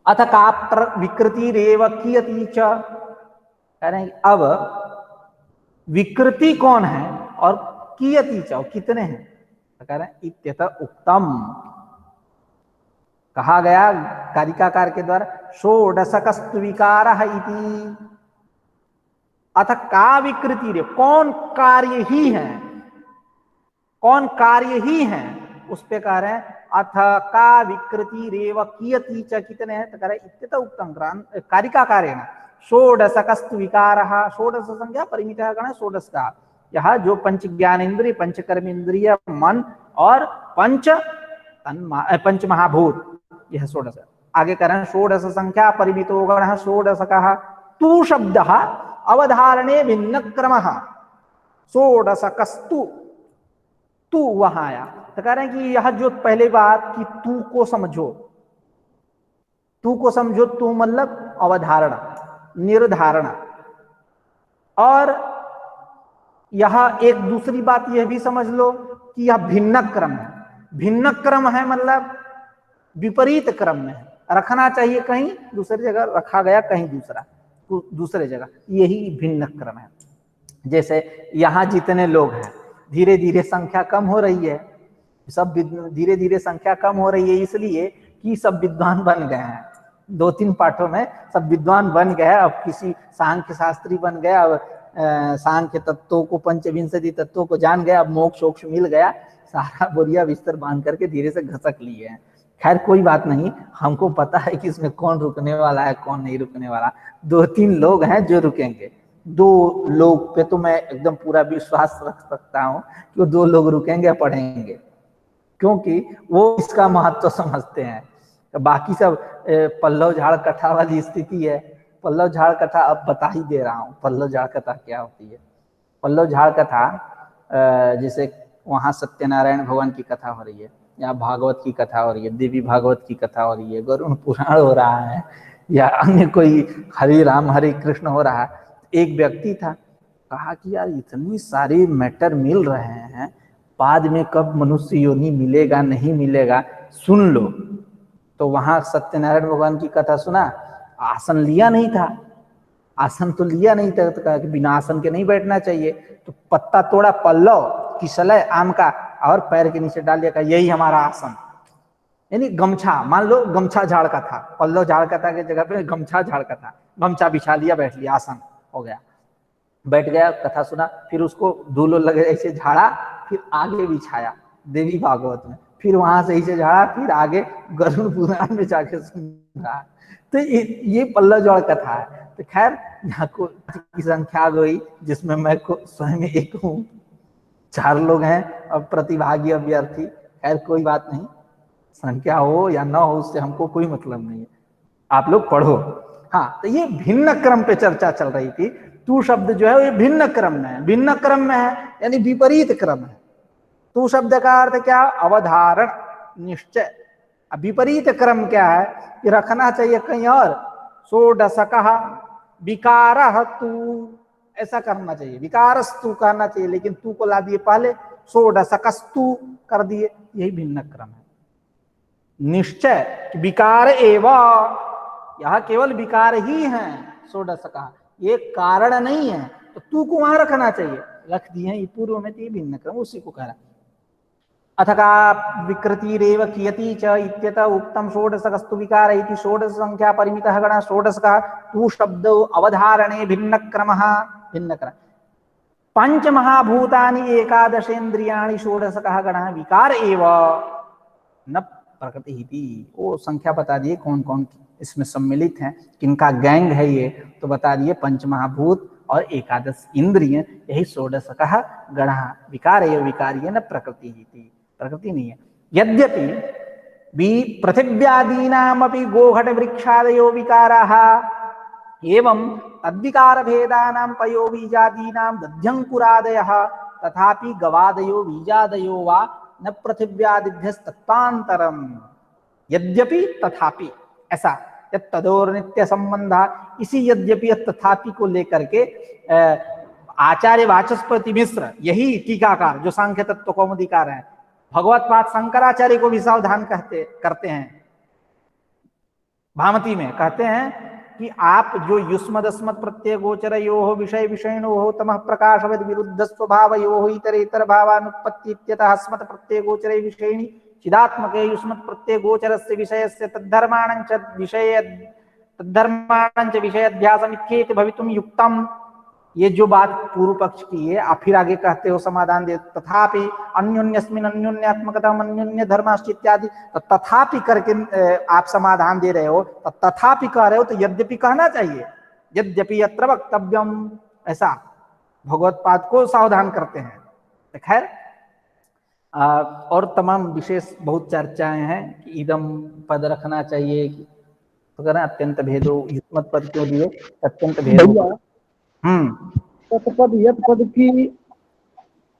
अथ का विकृति रेव कियति च। कह रहे हैं अब विकृति कौन है और कियति च, कितने हैं? तो कह रहे हैं इत्यत उक्तम, कहा गया कारिकाकार के द्वारा, षोडशकस्तु विकारः इति। अथ का विकृति रे, कौन कार्य ही है, कौन कार्य ही है, उस पे कह रहे हैं अथ का विकृति रेव कियति च, कितने हैं? तो कह रहे इत्यत उक्तम कारिकाकारेण षोडशकस्तु विकारः। षोडश संख्या परिमितः गण, षोडश का यह जो पंच ज्ञानेन्द्रिय, पंच कर्मेंद्रिय, मन और पंच महाभूत, यह षोडश। आगे कह रहे हैं षोडश संख्या परिमितो गणः षोडशकः। तू शब्द अवधारणे भिन्न क्रमः षोडशकस्तु। तू वहां आया, तो कह रहे हैं कि यह जो पहले बात कि तू को समझो, तू को समझो, तू मतलब अवधारणा, निर्धारणा। और यह एक दूसरी बात यह भी समझ लो कि यह भिन्न क्रम है। भिन्न क्रम है मतलब विपरीत क्रम में है, रखना चाहिए कहीं दूसरी जगह, रखा गया कहीं दूसरे जगह, यही भिन्न क्रम है। जैसे यहाँ जितने लोग हैं, धीरे धीरे संख्या कम हो रही है, सब धीरे धीरे संख्या कम हो रही है इसलिए कि सब विद्वान बन गए हैं। 2-3 पाठों में सब विद्वान बन गए। अब किसी सांख्य शास्त्री बन गया, अब सांख्य तत्वों को, पंचविंशति तत्वों को जान गया, अब मोक्ष मिल गया, सारा बोरिया बिस्तर बांध करके धीरे से घसक लिए हैं। खैर कोई बात नहीं, हमको पता है कि इसमें कौन रुकने वाला है कौन नहीं रुकने वाला। 2-3 लोग हैं जो रुकेंगे, 2 लोग पे तो मैं एकदम पूरा विश्वास रख सकता हूँ कि वो 2 लोग रुकेंगे, पढ़ेंगे, क्योंकि वो इसका महत्व समझते हैं। तो बाकी सब पल्लव झाड़ कथा वाली स्थिति है। पल्लव झाड़ कथा अब बता ही दे रहा हूँ, पल्लव झाड़ कथा क्या होती है। पल्लव झाड़ कथा जैसे वहाँ सत्यनारायण भगवान की कथा हो रही है, या भागवत की कथा हो रही है, देवी भागवत की कथा हो रही है, गरुड़ पुराण हो रहा है, या अन्य कोई हरे राम हरे कृष्ण हो रहा है। एक व्यक्ति था, कहा कि यार इतनी सारी मैटर मिल रहे हैं, बाद में कब मनुष्य योनि मिलेगा नहीं मिलेगा, सुन लो। तो वहां सत्यनारायण भगवान की कथा सुना, आसन लिया नहीं था, आसन तो लिया नहीं था, तो कहा कि बिना आसन के नहीं बैठना चाहिए। तो पत्ता तोड़ा, पल्लव किसलय आम का, और पैर के नीचे डाल दिया, यही हमारा आसन। यानी गमछा, मान लो गमछा झाड़ का था, पल्लव झाड़ का था की जगह पे गमछा झाड़ का था, गमछा बिछा लिया, बैठ लिया, आसन हो गया, बैठ गया, कथा सुना। फिर उसको धूलो लगे ऐसे झाड़ा, फिर आगे बिछाया देवी भागवत में, फिर वहां से ऐसे झाड़ा, फिर आगे गरुड़ पुराण में जाके सुन रहा। तो ये पल्लव झाड़ कथा है। तो खैर यहाँ को की संख्या गई जिसमें मैं स्वयं एक हूँ, 4 लोग हैं अब प्रतिभागी अभ्यर्थी। खैर कोई बात नहीं, संख्या हो या ना हो उससे हमको कोई मतलब नहीं है, आप लोग पढ़ो। हाँ, तो ये भिन्न क्रम पे चर्चा चल रही थी। तू शब्द जो है ये भिन्न क्रम में है, भिन्न क्रम में है यानी विपरीत क्रम है। तू शब्द का अर्थ क्या? अवधारण, निश्चय। अब विपरीत क्रम क्या है कि रखना चाहिए कहीं और। षोडशकः विकारः तू, ऐसा करना चाहिए, विकारस्तु कहना चाहिए, लेकिन तू को ला दिए पहले, षोडशकस्तु कर दिए, यही भिन्न क्रम है। निश्चय विकार एवं, यह केवल विकार ही है षोडश का, ये कारण नहीं है। तो तू को वहां रखना चाहिए, रख दिए हैं, ये पूर्व में थी भिन्न क्रम, उसी को कह रहा। अथका विकृतिरेव कियति च इत्यतः उक्तम षोडशकस्तु विकार इति षोडश संख्या परिमितः गणः षोडशकः तु शब्द अवधारणे भिन्न क्रमः भिन्न क्रम पंच महाभूतानि एकादशेन्द्रियाणि षोडशकः गणः विकार एव न प्रकृति इति। वो संख्या बता दिए कौन कौन इसमें सम्मिलित हैं, किनका गैंग है ये, तो बता दिए पंच महाभूत और एकादश इंद्रिय, यही षोडशकः गणः विकार एव विकार्य न प्रकृति इति, प्रकृति नहीं है। यद्यपि पृथिव्यादीनामपि गोघट वृक्षादयो विकाराः एवं तद्विकार भेदानां पयो बीजादीनां दध्यंकुरादयः तथापि गवादयो बीजादयो वा न पृथिव्यादिभ्यस्तत्वान्तरम्। यद्यपि तथापि, ऐसा तदोर नित्य संबंध, इसी यद्यपि तथापि को लेकर के आचार्य वाचस्पति मिश्र, यही टीकाकार जो सांख्य तत्व कौमुदीकार है, भगवत्पाद शंकराचार्य को भी सावधान करते हैं, भामती में कहते हैं कि आप जो युष्मदस्मत् प्रत्यय गोचरयोः विषय विषयिणोः तमः प्रकाशवद विरुद्ध स्वभावयोः इतरेतर भावानुत्पत्ति इत्यतः अस्मत् प्रत्यय गोचरे विषयिणी चिदात्मके युष्मत् प्रत्यय गोचरस्य विषयस्य तद्धर्माणञ्च विषयाध्यासमित्येति भवितुं युक्तम्। ये जो बात पूर्व पक्ष की है, आप फिर आगे कहते हो समाधान दे, तथापि अन्योन्यस्मिन् अन्योन्यात्मकतम अन्योन्य धर्माश्च इत्यादि, तो तथापि करके आप समाधान दे रहे हो, तो तथापि कह रहे हो तो यद्यपि कहना चाहिए, यद्यपि यत्र वक्तव्यम, ऐसा भगवत्पाद को सावधान करते हैं। तो खैर और तमाम विशेष बहुत चर्चाएं हैं कि इदम पद रखना चाहिए, तो करें अत्यंत भेदो, युष्मत् पद क्यों दिए, अत्यंत भेदो। तत्पद यत पद की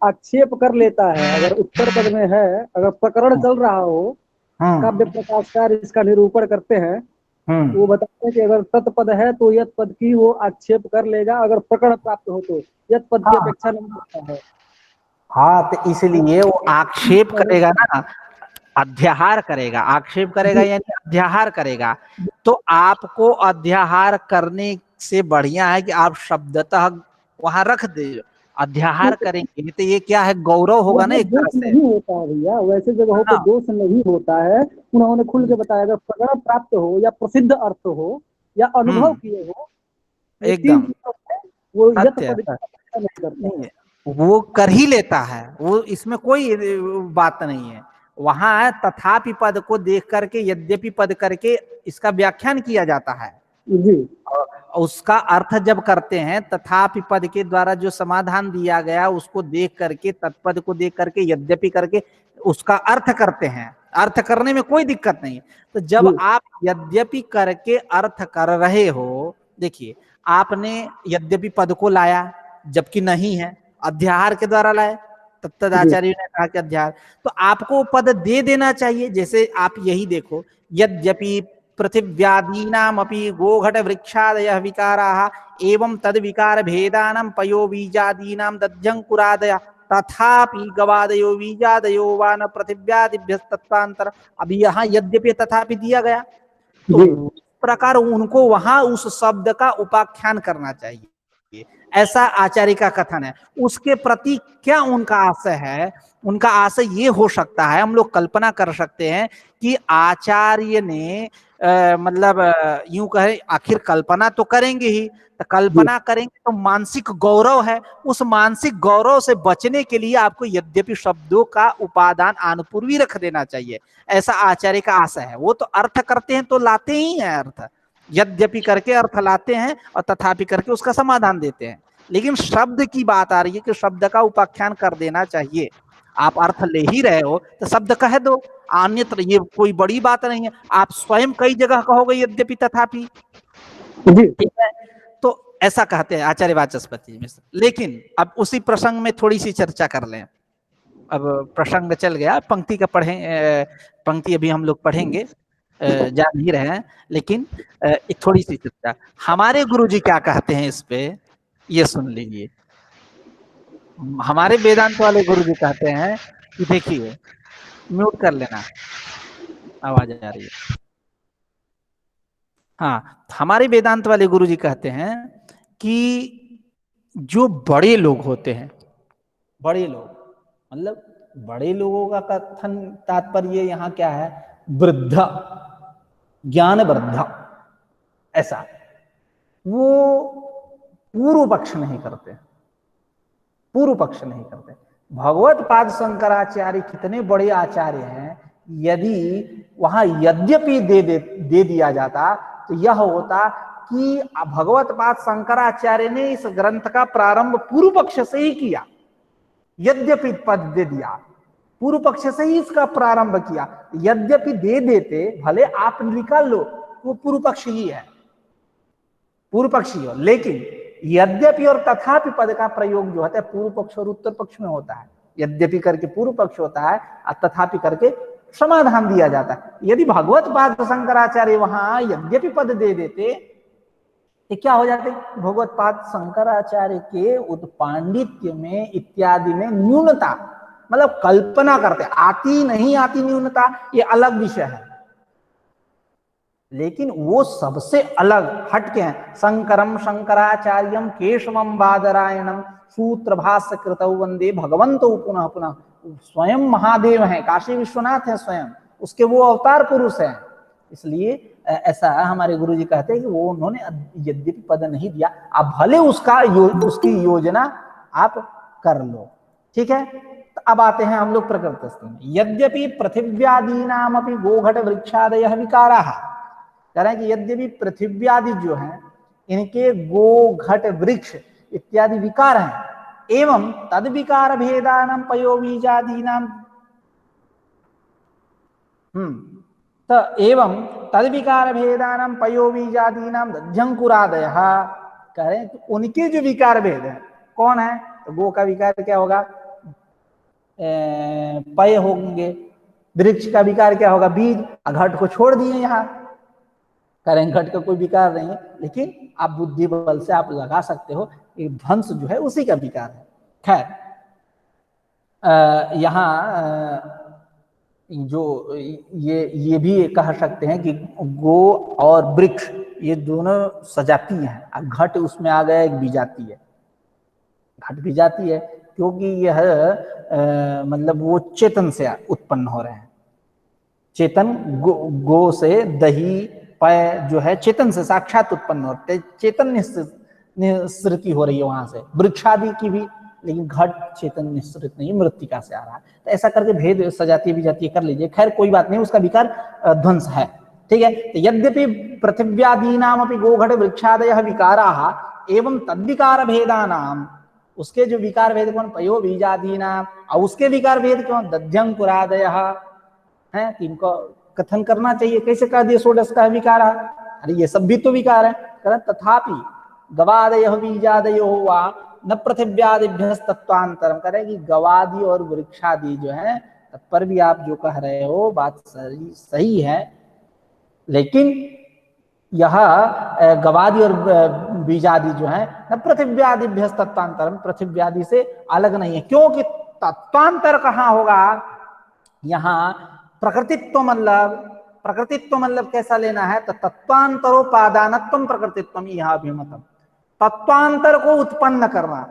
आक्षेप कर लेता है, अगर उत्तर पद में है, अगर प्रकरण चल रहा हो, काव्य प्रकाशकार इसका निरूपण करते हैं, वो बताते हैं कि अगर तत्पद है तो यत पद की वो आक्षेप कर लेगा, अगर प्रकरण प्राप्त हो तो यत पद की अपेक्षा नहीं करता है। हाँ, तो इसलिए वो आक्षेप करेगा ना, अध्याहार करेगा, आक्षेप करेगा यानी अध्याहार करेगा। तो आपको अध्याहार करने से बढ़िया है कि आप शब्दतः वहां रख दे, अध्याहार करेंगे तो ये क्या है, गौरव होगा ना एक तरह से। नहीं होता है भैया, वैसे जगहों पे दोष नहीं होता है, उन्होंने खुल के बताया, अगर प्रकरण प्राप्त हो या प्रसिद्ध अर्थ हो या अनुभव किए हो, एकदम वो यत पद नहीं करते, वो कर ही लेता है, वो इसमें कोई बात नहीं है। वहां है तथापि पद को देख करके यद्यपि पद करके इसका व्याख्यान किया जाता है जी। उसका अर्थ जब करते हैं, तथापि पद के द्वारा जो समाधान दिया गया उसको देख करके, तत्पद को देख करके यद्यपि करके उसका अर्थ करते हैं, अर्थ करने में कोई दिक्कत नहीं। तो जब आप यद्यपि करके अर्थ कर रहे हो, देखिए आपने यद्यपि पद को लाया जबकि नहीं है, अध्याहार के द्वारा लाए, तब आचार्य ने कहा कि अध्याहार, तो आपको पद दे देना चाहिए। जैसे आप यही देखो, यद्यपि पृथिव्यादीनामपि गोघट वृक्षादयः विकाराः एवं तद विकार भेदानां पयो बीजादीनां दध्यंकुरादयः तथापि गवादयो बीजादयो वा न पृथिव्यादिभ्यस्तत्वान्तर। अभी यहाँ यद्यपि तथापि दिया गया, तो इस प्रकार उनको वहां उस शब्द का उपाख्यान करना चाहिए, ऐसा आचार्य का कथन है। उसके प्रति क्या उनका आशय है, उनका आशय ये हो सकता है, हम लोग कल्पना कर सकते हैं कि आचार्य ने मतलब यूं कहे, आखिर कल्पना तो करेंगे ही, तो कल्पना करेंगे तो मानसिक गौरव है, उस मानसिक गौरव से बचने के लिए आपको यद्यपि शब्दों का उपादान आनुपूर्वी रख देना चाहिए, ऐसा आचार्य का आशय है। वो तो अर्थ करते हैं तो लाते ही हैं अर्थ, यद्यपि करके अर्थ लाते हैं और तथापि करके उसका समाधान देते हैं। लेकिन शब्द की बात आ रही है कि शब्द का उपाख्यान कर देना चाहिए। आप अर्थ ले ही रहे हो तो शब्द कह दो, अन्यत्र ये कोई बड़ी बात नहीं है। आप स्वयं कई जगह कहोगे यद्यपि तथापि, ठीक है, तो ऐसा कहते हैं आचार्य वाचस्पति मिश्र। लेकिन अब उसी प्रसंग में थोड़ी सी चर्चा कर लें। अब प्रसंग चल गया, पंक्ति का पढ़े, पंक्ति अभी हम लोग पढ़ेंगे, जा नहीं रहे हैं, लेकिन एक थोड़ी सी चर्चा। हमारे गुरुजी क्या कहते हैं इस पे, ये सुन लीजिए। हमारे वेदांत वाले गुरुजी कहते हैं कि देखिए, म्यूट कर लेना, आवाज आ रही है। हाँ, हमारे वेदांत वाले गुरु जी कहते हैं कि जो बड़े लोग होते हैं, बड़े लोग मतलब बड़े लोगों का कथन तात्पर्य यहाँ क्या है, वृद्ध, ज्ञान वृद्ध, ऐसा वो पूर्व पक्ष नहीं करते, पूर्व पक्ष नहीं करते। भगवत पाद शंकराचार्य कितने बड़े आचार्य हैं, यदि वहां यद्यपि दे दिया जाता तो यह होता कि भगवत पाद शंकराचार्य ने इस ग्रंथ का प्रारंभ पूर्व पक्ष से ही किया, यद्यपि पद दे दिया, पूर्व पक्ष से ही इसका प्रारंभ किया। यद्यपि दे देते, भले आप निकाल लो वो पूर्व पक्ष ही है, पूर्व पक्ष ही हो, लेकिन यद्यपि और तथापि पद का प्रयोग जो होता है पूर्व पक्ष और उत्तर पक्ष में होता है। यद्यपि करके पूर्व पक्ष होता है और तथापि करके समाधान दिया जाता है। यदि भगवत पाद शंकराचार्य वहां यद्यपि पद दे देते तो क्या हो जाते, भगवत पाद शंकराचार्य के पांडित्य में इत्यादि में न्यूनता, मतलब कल्पना करते, आती नहीं आती न्यूनता ये अलग विषय है, लेकिन वो सबसे अलग हटके हैं। शंकरम शंकराचार्यम केशवम बादरायणम सूत्र भाष्य कृतौ वंदे भगवंतो पुनः पुनः। स्वयं महादेव हैं, काशी विश्वनाथ हैं स्वयं, उसके वो अवतार पुरुष हैं। इसलिए ऐसा हमारे गुरु जी कहते हैं कि वो उन्होंने यद्यपि पद नहीं दिया, आप भले उसकी योजना आप कर लो, ठीक है। तो अब आते हैं हम लोग प्रकृति में। यद्यपि पृथिव्यादीनाम अपि गोघट वृक्षादयः विकाराः, कह रहे हैं कि यद्यपि पृथिव्यादि जो है इनके गो घट वृक्ष इत्यादि विकार हैं, एवं तद विकार भेदानाम पयोबीजादीनाम तो एवं तद विकार भेदानाम पयोबीजादीनाम दध्यंकुरादयः, कह रहे हैं तो उनके जो विकार भेद है कौन है, तो गो का विकार क्या होगा, पय होंगे, वृक्ष का विकार क्या होगा, बीज। घट को छोड़ दिए यहाँ, करें घट का कोई विकार नहीं है, लेकिन आप बुद्धि बल से आप लगा सकते हो कि ध्वंस जो है उसी का विकार है। खैर यहाँ जो ये भी कह सकते हैं कि गो और वृक्ष ये दोनों सजाती हैं, अब घट उसमें आ गया एक विजाती है, घट विजाती है क्योंकि यह मतलब वो चेतन से उत्पन्न हो रहे हैं। चेतन गो से दही पय जो है चेतन से साक्षात उत्पन्न होते, चेतन निःसृति हो रही है वहां से, वृक्षादि की भी, लेकिन घट चेतन निःसृत नहीं, मृत्तिका से आ रहा है। तो ऐसा करके भेद सजाती विजातीय कर लीजिए, खैर कोई बात नहीं, उसका विकार ध्वंस है, ठीक है। तो यद्यपि पृथिव्यादीनाम अपि गोघट वृक्षादयः विकाराः एवं तद्विकार भेदानाम, उसके जो विकार भेद कौन, पयो बीजादीनाम, और उसके विकार भेद कौन, दध्यंकुरादयः है, इनको कथन करना चाहिए। कैसे कह दिए षोडश का विकार, अरे ये सब भी तो विकार है। तथापि गवादयः बीजादयो वा न पृथिव्यादिभ्यस्तत्वांतरम, कह रहे कि गवादि और वृक्षादि जो है तब पर भी आप जो कह रहे हो बात सही है, लेकिन यह गवादि और बीजादि जो है न पृथिव्यादिभ्यस्तत्वांतरम, पृथिव्यादि से अलग नहीं है, क्योंकि तत्वांतर कहाँ होगा, यहाँ प्रकृतित्व मतलब कैसा लेना है, तो तत्वांतरोपादानत्वम प्रकृतित्वम यह अभिमतम, तत्वांतर को उत्पन्न करना।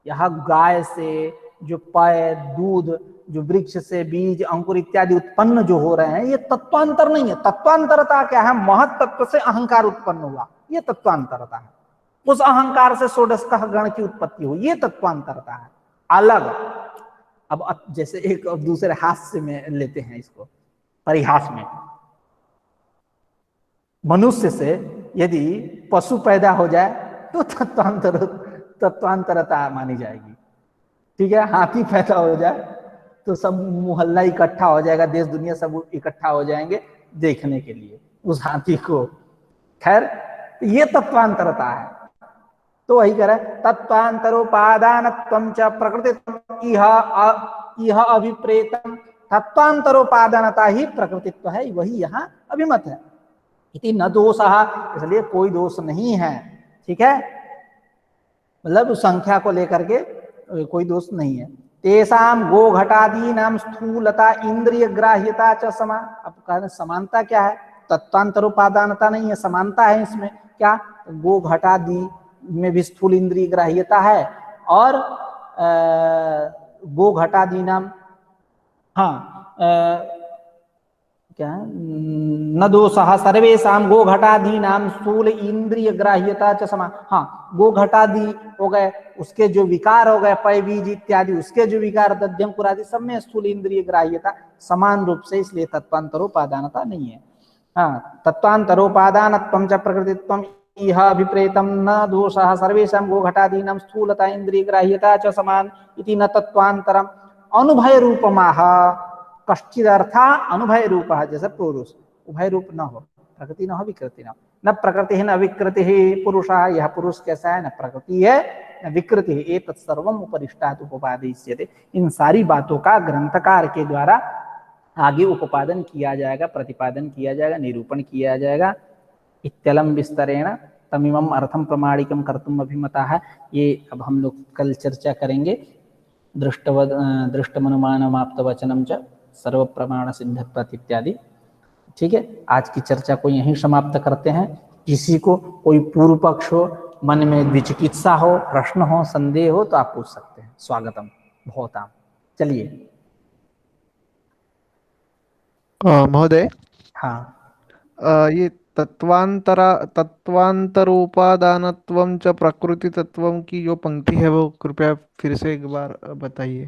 यह गाय से जो पय दूध, जो वृक्ष से बीज अंकुर इत्यादि उत्पन्न जो हो रहे हैं, ये तत्वांतर नहीं है। तत्वांतरता क्या है, महत तत्व से अहंकार उत्पन्न हुआ, ये तत्वांतरता है। उस अहंकार से षोडश गण की उत्पत्ति हुई, ये तत्वांतरता है, अलग। अब जैसे एक दूसरे हास्य में लेते हैं इसको, परिहास में, मनुष्य से यदि पशु पैदा हो जाए तो तत्वांतरता मानी जाएगी, ठीक है। हाथी पैदा हो जाए तो सब मोहल्ला इकट्ठा हो जाएगा, देश दुनिया सब इकट्ठा हो जाएंगे देखने के लिए उस हाथी को। खैर ये तत्वांतरता है। तो वही कह रहा है, तत्वांतरोपादानत्वं च प्रकृतित्वं इह अभिप्रेतम, तत्वांतरोपादानता ही प्रकृतित्व है, वही यहाँ अभिमत है। इति न दोषः, इसलिए कोई दोष नहीं है, ठीक है, मतलब संख्या को लेकर के कोई दोष नहीं है। तेसाम गोघटादीनाम स्थूलता इंद्रिय ग्राह्यता च समा, अब कहने समानता क्या है, तत्वांतरोपादानता नहीं है, समानता है इसमें। क्या? गो घटादि में भी स्थूल इंद्रिय ग्राह्यता है, और गो घटादि नाम, हाँ, क्या है? न दोषः सर्वेषां गो घटादि नाम स्थूल इंद्रिय ग्राह्यता च समान। हाँ, गो घटादि हो गए, उसके जो विकार हो गए, पय बीज इत्यादि, उसके जो विकार दध्यम पुरादि, सब में स्थूल इंद्रिय ग्राह्यता समान रूप से, इसलिए तत्वांतरोपादानता नहीं है। हाँ, तत्वांतरोपादानत्वं च प्रकृतित्वं इह अभिप्रेतम न दोषः सर्वेषां गो घटादीनां स्थूलता इंद्रिय ग्राह्यता च समान इति न तत्वांतरम अनुभय रूपमाह कश्चिदर्था अनुभय रूप, जैसे पुरुष उभय रूप न हो, प्रकृति न हो विकृति न हो, न प्रकृति है न विकृति है पुरुषः, यह पुरुष कैसा है? न प्रकृति है न विकृति है, एतत् सर्वम उपरिष्टात् उपादेयते। इन सारी बातों का ग्रंथकार के द्वारा आगे उपादन किया जाएगा, प्रतिपादन किया जाएगा, निरूपण किया जाएगा। इत्यलम विस्तरेण तमिमम अर्थम प्रमाणिकम कर्तुम अभिमता है। ये अब हम लोग कल चर्चा करेंगे। दृष्टमनुमानमाप्तवचनम च सर्व प्रमाण सिद्धत्वात् इत्यादि। ठीक है, आज की चर्चा को यहीं समाप्त करते हैं। किसी को कोई पूर्व पक्ष हो, मन में विचिकित्सा हो, प्रश्न हो, संदेह हो, तो आप पूछ सकते हैं। स्वागतम भवताम। चलिए। महोदय, हाँ, ये तत्वांतरोपादानत्वं च प्रकृति तत्वं की जो पंक्ति है वो कृपया फिर से एक बार बताइए।